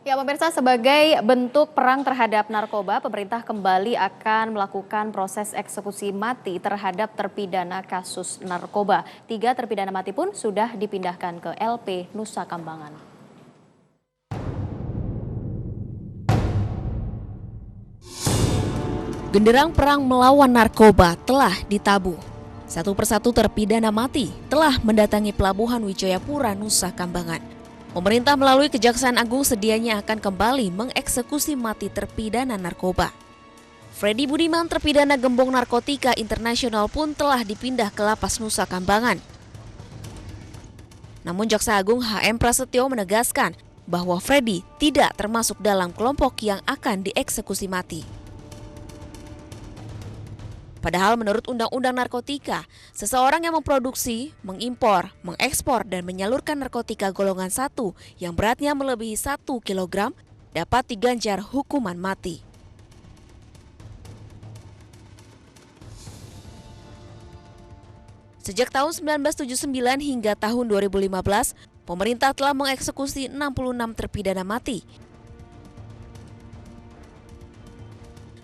Ya, pemirsa, sebagai bentuk perang terhadap narkoba, pemerintah kembali akan melakukan proses eksekusi mati terhadap terpidana kasus narkoba. 3 terpidana mati pun sudah dipindahkan ke LP Nusa Kambangan. Genderang perang melawan narkoba telah ditabuh. Satu persatu terpidana mati telah mendatangi Pelabuhan Wijayapura, Nusa Kambangan. Pemerintah melalui Kejaksaan Agung sedianya akan kembali mengeksekusi mati terpidana narkoba. Freddy Budiman, terpidana gembong narkotika internasional, pun telah dipindah ke Lapas Nusa Kambangan. Namun Jaksa Agung HM Prasetyo menegaskan bahwa Freddy tidak termasuk dalam kelompok yang akan dieksekusi mati. Padahal menurut Undang-Undang Narkotika, seseorang yang memproduksi, mengimpor, mengekspor, dan menyalurkan narkotika golongan 1 yang beratnya melebihi 1 kg dapat diganjar hukuman mati. Sejak tahun 1979 hingga tahun 2015, pemerintah telah mengeksekusi 66 terpidana mati.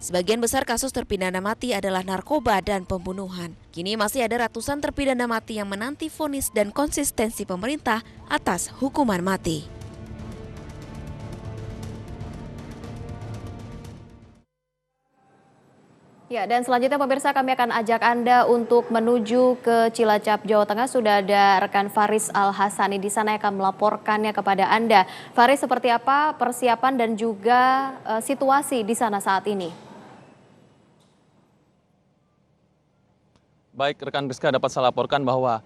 Sebagian besar kasus terpidana mati adalah narkoba dan pembunuhan. Kini masih ada ratusan terpidana mati yang menanti vonis dan konsistensi pemerintah atas hukuman mati. Ya, dan selanjutnya pemirsa, kami akan ajak Anda untuk menuju ke Cilacap, Jawa Tengah. Sudah ada rekan Faris Al-Hasani di sana yang akan melaporkannya kepada Anda. Faris, seperti apa persiapan dan juga situasi di sana saat ini? Baik, rekan Rizka, dapat saya laporkan bahwa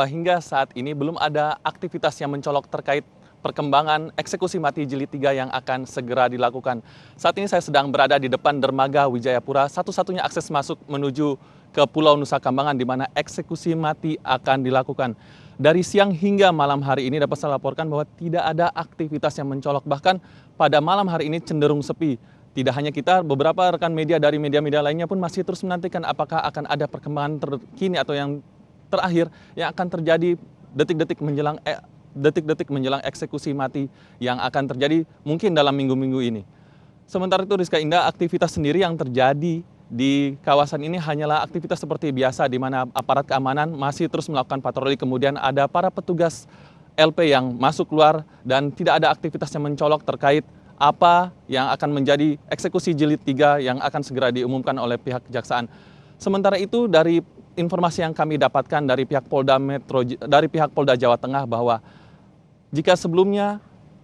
hingga saat ini belum ada aktivitas yang mencolok terkait perkembangan eksekusi mati jilid 3 yang akan segera dilakukan. Saat ini saya sedang berada di depan dermaga Wijayapura, satu-satunya akses masuk menuju ke Pulau Nusa Kambangan di mana eksekusi mati akan dilakukan. Dari siang hingga malam hari ini dapat saya laporkan bahwa tidak ada aktivitas yang mencolok, bahkan pada malam hari ini cenderung sepi. Tidak hanya kita, beberapa rekan media dari media-media lainnya pun masih terus menantikan apakah akan ada perkembangan terkini atau yang terakhir yang akan terjadi detik-detik menjelang eksekusi mati yang akan terjadi mungkin dalam minggu-minggu ini. Sementara itu, Rizka Indah, aktivitas sendiri yang terjadi di kawasan ini hanyalah aktivitas seperti biasa di mana aparat keamanan masih terus melakukan patroli, kemudian ada para petugas LP yang masuk keluar dan tidak ada aktivitas yang mencolok terkait apa yang akan menjadi eksekusi jilid 3 yang akan segera diumumkan oleh pihak kejaksaan. Sementara itu, dari informasi yang kami dapatkan dari pihak Polda Jawa Tengah bahwa jika sebelumnya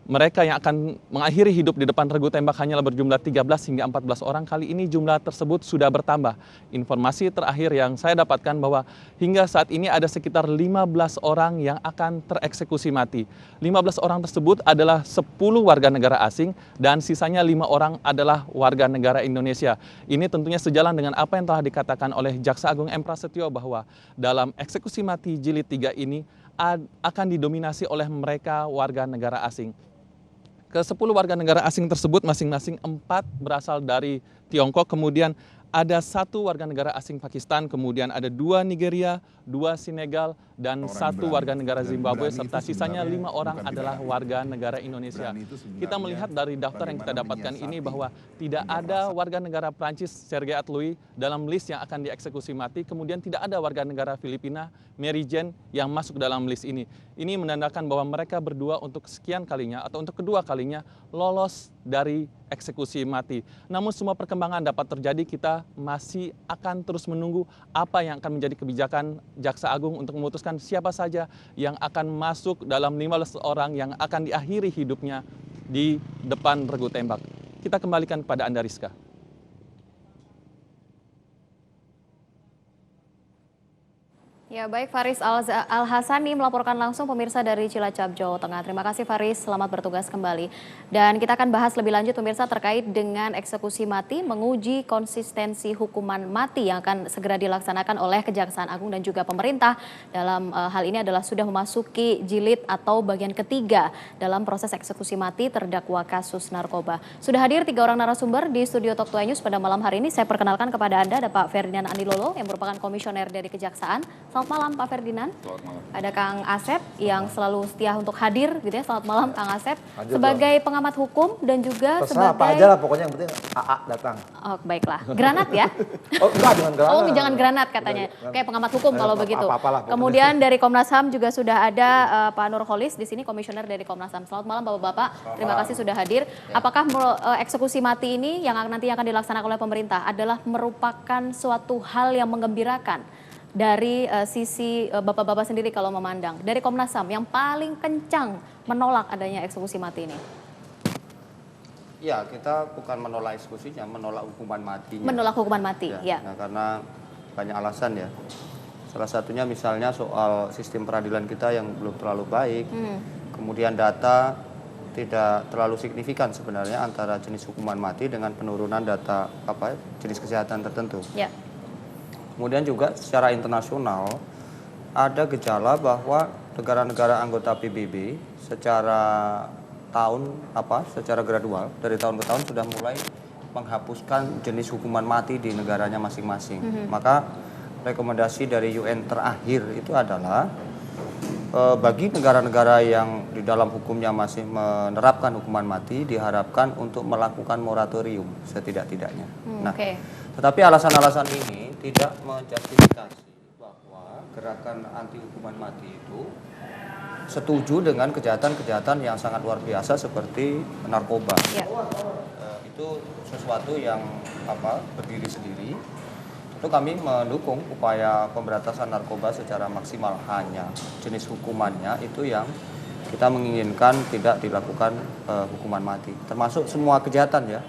mereka yang akan mengakhiri hidup di depan regu tembak hanyalah berjumlah 13 hingga 14 orang, kali ini jumlah tersebut sudah bertambah. Informasi terakhir yang saya dapatkan bahwa hingga saat ini ada sekitar 15 orang yang akan tereksekusi mati. 15 orang tersebut adalah 10 warga negara asing dan sisanya 5 orang adalah warga negara Indonesia. Ini tentunya sejalan dengan apa yang telah dikatakan oleh Jaksa Agung M. Prasetyo bahwa dalam eksekusi mati jilid 3 ini akan didominasi oleh mereka warga negara asing. Ke-10 warga negara asing tersebut masing-masing 4 berasal dari Tiongkok, kemudian ada 1 warga negara asing Pakistan, kemudian ada 2 Nigeria, 2 Senegal, dan 1 warga negara Zimbabwe, serta sisanya 5 orang adalah warga negara Indonesia. Kita melihat dari daftar yang kita dapatkan ini bahwa tidak ada warga negara Prancis Serge Atloui dalam list yang akan dieksekusi mati, kemudian tidak ada warga negara Filipina Mary Jane yang masuk dalam list ini. Ini menandakan bahwa mereka berdua untuk sekian kalinya atau untuk kedua kalinya lolos dari eksekusi mati. Namun semua perkembangan dapat terjadi, kita masih akan terus menunggu apa yang akan menjadi kebijakan Jaksa Agung untuk memutuskan siapa saja yang akan masuk dalam 15 orang yang akan diakhiri hidupnya di depan regu tembak. Kita kembalikan kepada Anda, Rizka. Ya, baik, Faris Al-Hasani melaporkan langsung pemirsa dari Cilacap, Jawa Tengah. Terima kasih, Faris, selamat bertugas kembali. Dan kita akan bahas lebih lanjut pemirsa terkait dengan eksekusi mati, menguji konsistensi hukuman mati yang akan segera dilaksanakan oleh Kejaksaan Agung dan juga pemerintah. Dalam hal ini adalah sudah memasuki jilid atau bagian ketiga dalam proses eksekusi mati terdakwa kasus narkoba. Sudah hadir 3 orang narasumber di studio Talk 2 News pada malam hari ini. Saya perkenalkan kepada Anda ada Pak Ferdinand Andilolo yang merupakan komisioner dari Kejaksaan. Selamat malam Pak Ferdinand. Selamat malam. Ada Kang Asep yang selalu setia untuk hadir gitu ya. Selamat malam Kang Asep. Lanjut Sebagai pengamat hukum dan juga Terserah sebagai apa aja lah, pokoknya yang penting AA datang. Oh, baiklah. Granat ya? Oh enggak, jangan granat. Oh, jangan granat katanya. Jangan. Oke, pengamat hukum kalau begitu. Apa-apalah pokoknya. Kemudian dari Komnas HAM juga sudah ada Pak Nurholis di sini, komisioner dari Komnas HAM. Selamat malam Bapak-bapak. Terima kasih sudah hadir. Apakah eksekusi mati ini yang nanti akan dilaksanakan oleh pemerintah adalah merupakan suatu hal yang menggembirakan dari sisi Bapak-bapak sendiri kalau memandang? Dari Komnas HAM yang paling kencang menolak adanya eksekusi mati ini. Ya, kita bukan menolak eksekusinya, menolak hukuman matinya. Menolak hukuman mati, ya. Nah, karena banyak alasan ya. Salah satunya misalnya soal sistem peradilan kita yang belum terlalu baik. Kemudian data tidak terlalu signifikan sebenarnya antara jenis hukuman mati dengan penurunan data jenis kesehatan tertentu. Ya. Kemudian juga secara internasional ada gejala bahwa negara-negara anggota PBB secara gradual dari tahun ke tahun sudah mulai menghapuskan jenis hukuman mati di negaranya masing-masing. Maka rekomendasi dari UN terakhir itu adalah bagi negara-negara yang di dalam hukumnya masih menerapkan hukuman mati diharapkan untuk melakukan moratorium setidak-tidaknya. Tetapi alasan-alasan ini tidak menjustifikasi bahwa gerakan anti hukuman mati itu setuju dengan kejahatan-kejahatan yang sangat luar biasa seperti narkoba. Itu sesuatu yang berdiri sendiri. Itu kami mendukung upaya pemberantasan narkoba secara maksimal, hanya jenis hukumannya itu yang kita menginginkan tidak dilakukan hukuman mati. Termasuk semua kejahatan ya.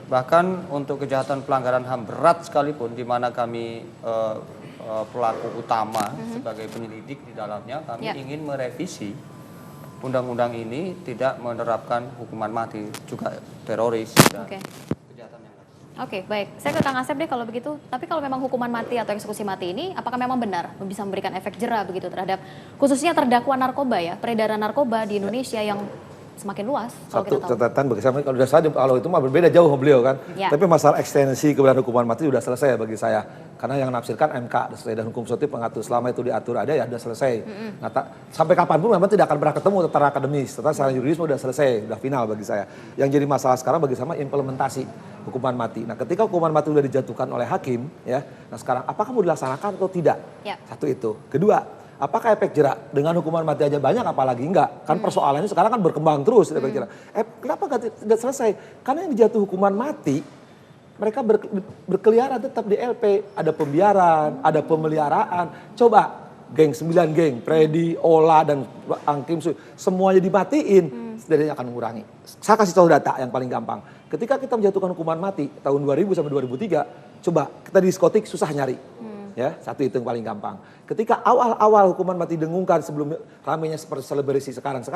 Bahkan untuk kejahatan pelanggaran HAM berat sekalipun, di mana kami pelaku utama sebagai penyelidik di dalamnya, kami ingin merevisi undang-undang ini tidak menerapkan hukuman mati, juga teroris dan kejahatan yang lain. Oke, baik. Saya ke Kang Asep deh kalau begitu. Tapi kalau memang hukuman mati atau eksekusi mati ini, apakah memang benar bisa memberikan efek jera begitu terhadap khususnya terdakwa narkoba ya, peredaran narkoba di Indonesia yang semakin luas? Satu catatan bagi saya, kalau kalau itu mah berbeda jauh sama beliau kan. Tapi masalah ekstensi keberadaan hukuman mati sudah selesai bagi saya. Karena yang menafsirkan MK dan hukum positif pengatur selama itu diatur ada ya sudah selesai. Nah, sampai kapanpun memang tidak akan pernah ketemu secara akademis, tetapi secara yuridis sudah selesai, sudah final bagi saya. Yang jadi masalah sekarang bagi saya implementasi hukuman mati. Nah, ketika hukuman mati sudah dijatuhkan oleh hakim, ya, nah sekarang apakah mau dilaksanakan atau tidak? Satu itu. Kedua, apakah efek jera dengan hukuman mati aja banyak apalagi enggak? Kan persoalannya sekarang kan berkembang terus efek jera. Kenapa tidak selesai? Karena yang dijatuh hukuman mati mereka berkeliaran tetap di LP, ada pembiaran, ada pemeliharaan. Coba geng 9 geng, Freddy, Ola dan Angkim semuanya dimatiin, setidaknya akan mengurangi. Saya kasih tahu data yang paling gampang. Ketika kita menjatuhkan hukuman mati tahun 2000 sampai 2003, coba kita di diskotik susah nyari. Ya, satu itu yang paling gampang. Ketika awal-awal hukuman mati didengungkan sebelum ramainya seperti selebrasi sekarang,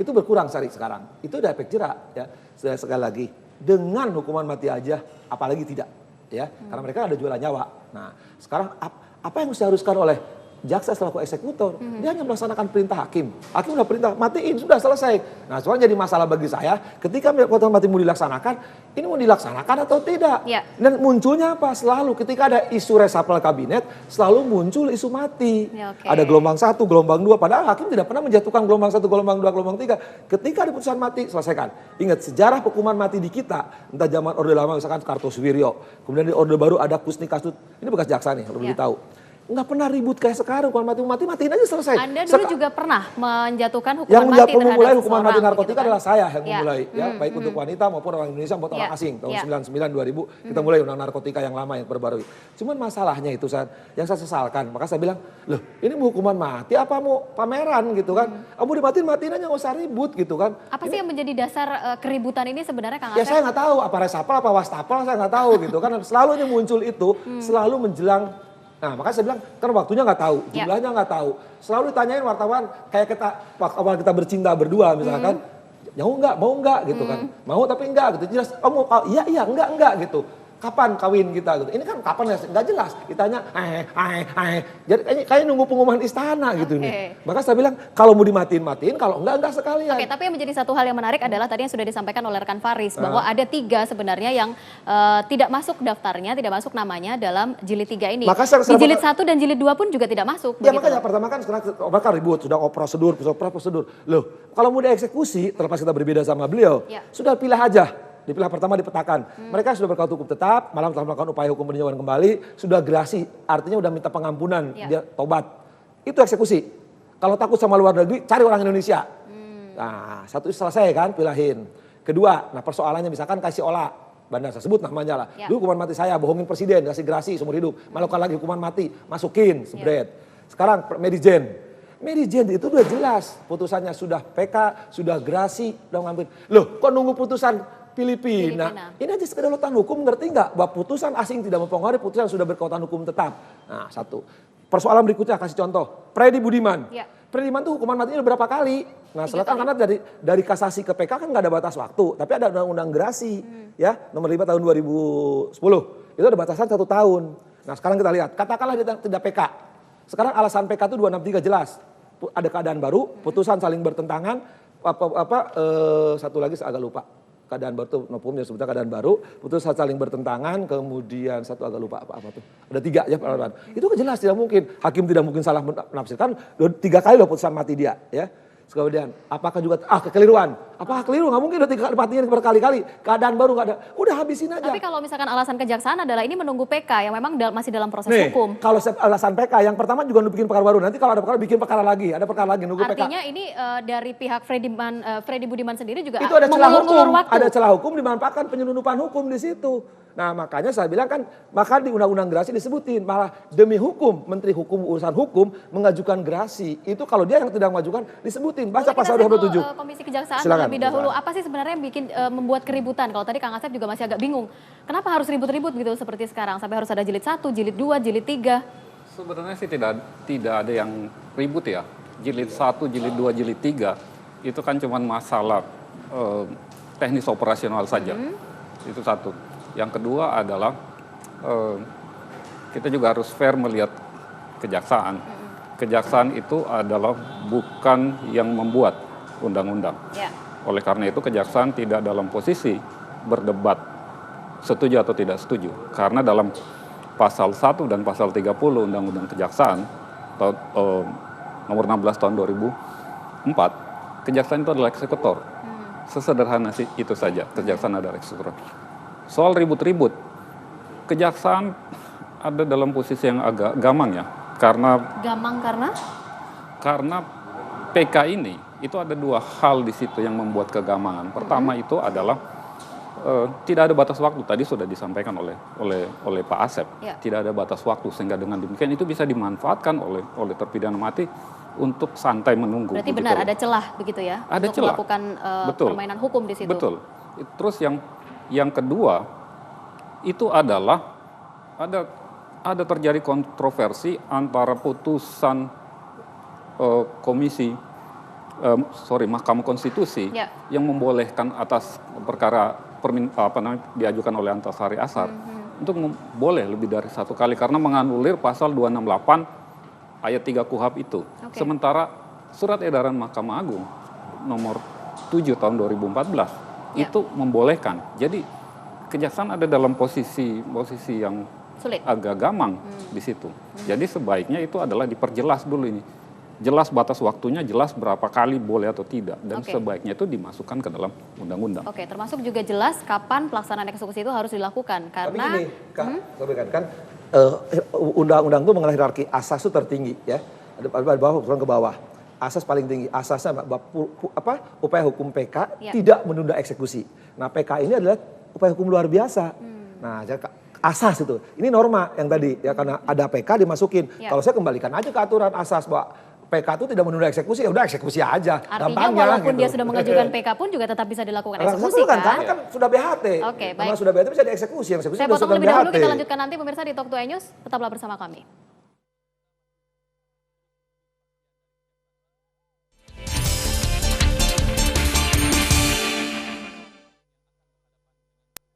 itu berkurang sekarang. Itu udah efek jera ya. Sekali lagi, dengan hukuman mati aja apalagi tidak ya. Karena mereka ada jualan nyawa. Nah, sekarang apa yang diharuskan oleh jaksa selaku eksekutor? Dia hanya melaksanakan perintah hakim. Hakim udah perintah, matiin, sudah selesai. Nah, soalnya jadi masalah bagi saya, ketika hukuman mati mau dilaksanakan, ini mau dilaksanakan atau tidak? Dan munculnya apa? Selalu ketika ada isu resapel kabinet, selalu muncul isu mati. Ada gelombang 1, gelombang 2, padahal hakim tidak pernah menjatuhkan gelombang 1, gelombang 2, gelombang 3. Ketika ada putusan mati, selesaikan. Ingat, sejarah hukuman mati di kita, entah zaman Orde Lama misalkan Kartosuwiryo, kemudian di Orde Baru ada Kusni Kasut, ini bekas jaksa nih, lebih tahu. Nggak pernah ribut kayak sekarang, hukuman matiin aja selesai. Anda dulu juga pernah menjatuhkan hukuman mati terhadap memulai hukuman mati narkotika gitu kan? adalah saya yang memulai, ya, baik untuk wanita maupun orang Indonesia maupun orang asing. Tahun 99-2000 kita mulai undang narkotika yang lama yang terbaru. Cuman masalahnya itu yang saya sesalkan, maka saya bilang, loh ini mau hukuman mati apa mau pameran gitu kan? Mau dimatiin aja nggak usah ribut gitu kan? Apa sih yang menjadi dasar keributan ini sebenarnya Kang Ya Asep? saya nggak tahu, apa resapel apa wastafel saya nggak tahu gitu kan. Selalu ini muncul itu, selalu menjelang. Nah, makanya saya bilang, kan waktunya nggak tahu, jumlahnya nggak tahu. Selalu ditanyain wartawan, kayak awal kita bercinta berdua misalkan, mau nggak gitu kan. Mau tapi enggak gitu, jelas, iya, enggak gitu. kapan kawin kita gitu. Ini kan kapan ya, nggak jelas. Ditanya, jadi kayak nunggu pengumuman istana gitu nih. Maka saya bilang, kalau mau dimatiin, kalau enggak sekalian. Oke, tapi yang menjadi satu hal yang menarik adalah tadi yang sudah disampaikan oleh rekan Faris, bahwa ada 3 sebenarnya yang tidak masuk daftarnya, tidak masuk namanya dalam jilid 3 ini. Maka di jilid 1 dan jilid 2 pun juga tidak masuk. Ya makanya pertama kan sekarang mereka ribut, sudah prosedur. Loh, kalau mau dieksekusi, terlepas kita berbeda sama beliau, sudah pilih aja. Dipilah pertama dipetakan. Mereka sudah berkaubat hukum tetap, malah telah melakukan upaya hukum peninjauan kembali, sudah gerasi, artinya sudah minta pengampunan, dia tobat. Itu eksekusi. Kalau takut sama luar negeri, cari orang Indonesia. Nah, satu selesai kan, pilahin. Kedua, nah persoalannya misalkan kasih olah, bandar saya sebut namanya lah. Dulu hukuman mati saya, bohongin presiden, kasih gerasi seumur hidup. Melakukan lagi hukuman mati, masukin, sebret. Sekarang Medijen. Medijen itu udah jelas, putusannya sudah PK, sudah gerasi, udah ngambil. Loh, kok nunggu putusan Filipina. Ini aja kedaulatan hukum, ngerti nggak? Bahwa putusan asing tidak mempengaruhi putusan sudah berkekuatan hukum tetap. Nah, satu. Persoalan berikutnya, kasih contoh. Freddy Budiman. Freddy Budiman tuh hukuman matinya udah berapa kali. Nah, selatan karena dari kasasi ke PK kan nggak ada batas waktu. Tapi ada undang-undang gerasi. Ya, nomor 5 tahun 2010. Itu ada batasan 1 tahun. Nah, sekarang kita lihat. Katakanlah dia tidak PK. Sekarang alasan PK itu 263 jelas. Ada keadaan baru, putusan saling bertentangan. Satu lagi saya agak lupa. Keadaan baru itu hukumnya sebutnya keadaan baru, putusan saling bertentangan, kemudian satu agak lupa apa tuh. Ada 3 ya peraturan. Itu jelas tidak mungkin. Hakim tidak mungkin salah menafsirkan 3 kali loh putusan mati dia, ya. Kemudian apakah juga kekeliruan? Apakah keliru? Nggak mungkin udah 3 kali matinya berkali-kali. Keadaan baru nggak ada. Udah habisin aja. Tapi kalau misalkan alasan kejaksaan adalah ini menunggu PK yang memang masih dalam proses hukum. Kalau alasan PK yang pertama juga bikin perkara baru. Nanti kalau ada perkara bikin perkara lagi, ada perkara lagi nunggu PK. Artinya ini dari pihak Freddy Budiman sendiri juga itu ada celah hukum. Waktu. Ada celah hukum dimanfaatkan penyelundupan hukum di situ. Nah, makanya saya bilang kan, maka di undang-undang gerasi disebutin malah demi hukum, Menteri Hukum urusan hukum mengajukan gerasi. Itu kalau dia yang tidak mengajukan disebutin. Baca pasal 27. Komisi Kejaksaan Silakan, terlebih dahulu. Apa sih sebenarnya yang bikin membuat keributan? Kalau tadi Kang Asep juga masih agak bingung. Kenapa harus ribut-ribut gitu seperti sekarang? Sampai harus ada jilid 1, jilid 2, jilid 3. Sebenarnya sih tidak ada yang ribut ya. Jilid 1, jilid 2, jilid 3 itu kan cuma masalah teknis operasional saja. Itu satu. Yang kedua adalah kita juga harus fair melihat kejaksaan. Kejaksaan itu adalah bukan yang membuat undang-undang. Oleh karena itu kejaksaan tidak dalam posisi berdebat setuju atau tidak setuju. Karena dalam pasal 1 dan pasal 30 Undang-Undang Kejaksaan nomor 16 tahun 2004, kejaksaan itu adalah eksekutor. Sesederhana itu saja, kejaksaan adalah eksekutor. Soal ribut-ribut, kejaksaan ada dalam posisi yang agak gamang ya, karena PK ini itu ada 2 hal di situ yang membuat kegamangan. Pertama itu adalah tidak ada batas waktu, tadi sudah disampaikan oleh Pak Asep, tidak ada batas waktu sehingga dengan demikian itu bisa dimanfaatkan oleh terpidana mati untuk santai menunggu. Berarti benar ada celah begitu ya, ada untuk celah. melakukan permainan hukum di situ. Betul. Terus yang kedua itu adalah ada terjadi kontroversi antara putusan Mahkamah Konstitusi yang membolehkan atas perkara diajukan oleh Antasari Ashar untuk boleh lebih dari 1 kali karena menganulir pasal 268 ayat 3 KUHP itu. Sementara surat edaran Mahkamah Agung nomor 7 tahun 2014 itu membolehkan. Jadi kejaksaan ada dalam posisi yang sulit, agak gamang di situ. Jadi sebaiknya itu adalah diperjelas dulu ini. Jelas batas waktunya, jelas berapa kali boleh atau tidak. Dan sebaiknya itu dimasukkan ke dalam undang-undang. Termasuk juga jelas kapan pelaksanaan eksekusi itu harus dilakukan. Karena tapi gini, kan undang-undang itu mengenai hierarki asas itu tertinggi ya. Ada bawah, turun ke bawah. Asas paling tinggi, asasnya upaya hukum PK tidak menunda eksekusi. Nah, PK ini adalah upaya hukum luar biasa. Nah, asas itu. Ini norma yang tadi ya, karena ada PK dimasukin. Kalau saya kembalikan aja ke aturan asas bahwa PK itu tidak menunda eksekusi, ya udah eksekusi aja. Artinya walaupun dia sudah mengajukan PK pun juga tetap bisa dilakukan eksekusi kan? Karena kan sudah BHT. Baik. Karena sudah BHT bisa dieksekusi. Saya potong lebih dahulu, kita lanjutkan nanti pemirsa di Talk to iNews. Tetaplah bersama kami.